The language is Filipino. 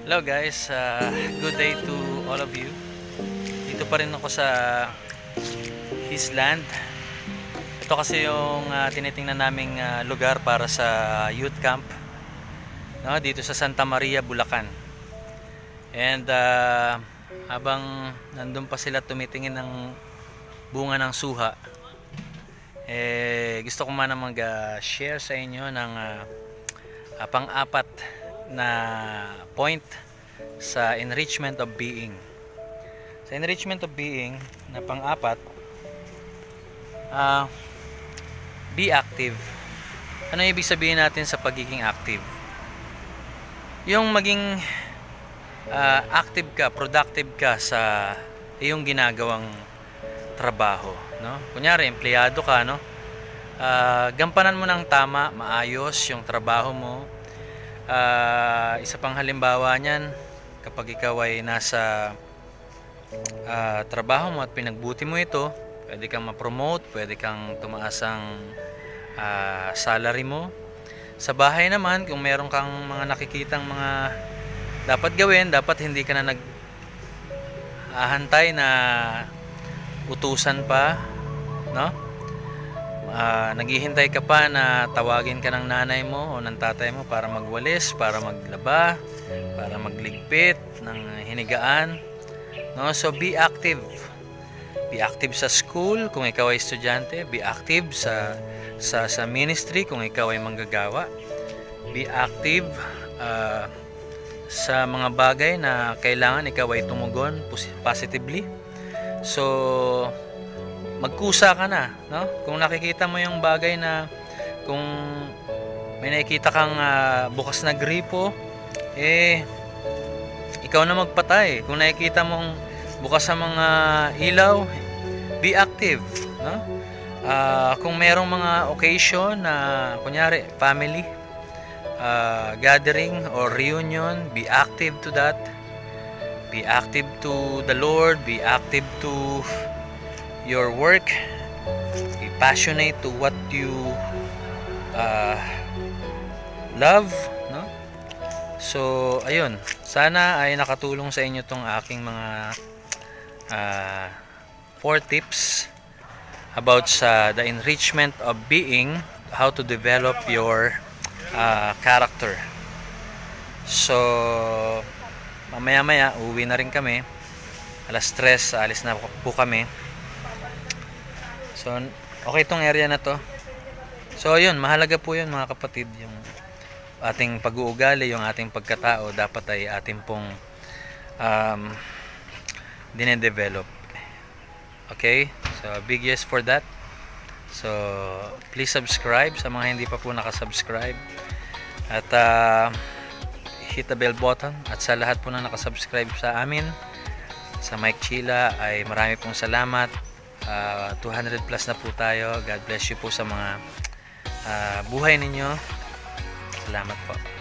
Hello guys, good day to all of you. Dito pa rin ako sa His Land. Ito kasi yung tinitingnan naming lugar para sa youth camp, no? Dito sa Santa Maria, Bulacan. And habang nandun pa sila tumitingin ng bunga ng suha, gusto ko man mag-share sa inyo ng pang-apat na point sa enrichment of being. Sa enrichment of being na pang-apat, be active. Ano ibig sabihin natin sa pagiging active? Yung maging active ka, productive ka sa iyong ginagawang trabaho, no? Kunyari, empleyado ka, no? Gampanan mo ng tama, maayos yung trabaho mo. Isa pang halimbawa niyan, kapag ikaw ay nasa trabaho mo at pinagbuti mo ito, pwede kang ma-promote, pwede kang tumaas ang salary mo. Sa bahay naman, kung meron kang mga nakikitang mga dapat gawin, dapat hindi ka na naghahantay na utusan pa, no? Naghihintay ka pa na tawagin ka ng nanay mo o ng tatay mo para magwalis, para maglaba, para magligpit ng hinigaan, no? So be active. Be active sa school kung ikaw ay estudyante, be active sa ministry kung ikaw ay manggagawa. Be active sa mga bagay na kailangan ikaw ay tumugon positively. So magkusa ka na, no? Kung nakikita mo yung bagay na kung may nakikita kang bukas na gripo, ikaw na magpatay. Kung nakikita mong bukas sa mga ilaw, be active, no? Kung merong mga occasion na kunyari family gathering or reunion, be active to that. Be active to the Lord, be active to your work, be passionate to what you love, no? So ayun, sana ay nakatulong sa inyo tong aking mga 4 tips about the enrichment of being, how to develop your character. So mamaya uwi na rin kami, alas 3 alis na po kami. So, okay itong area na to. So, yun, mahalaga po yun mga kapatid, yung ating pag-uugali, yung ating pagkatao, dapat ay ating pong dinedevelop. Okay? So, big yes for that. So, please subscribe sa mga hindi pa po nakasubscribe. At hit the bell button. At sa lahat po na nakasubscribe sa amin, sa Mike Chila, ay marami pong salamat. 200 plus na po tayo. God bless you po sa mga buhay ninyo. Salamat po.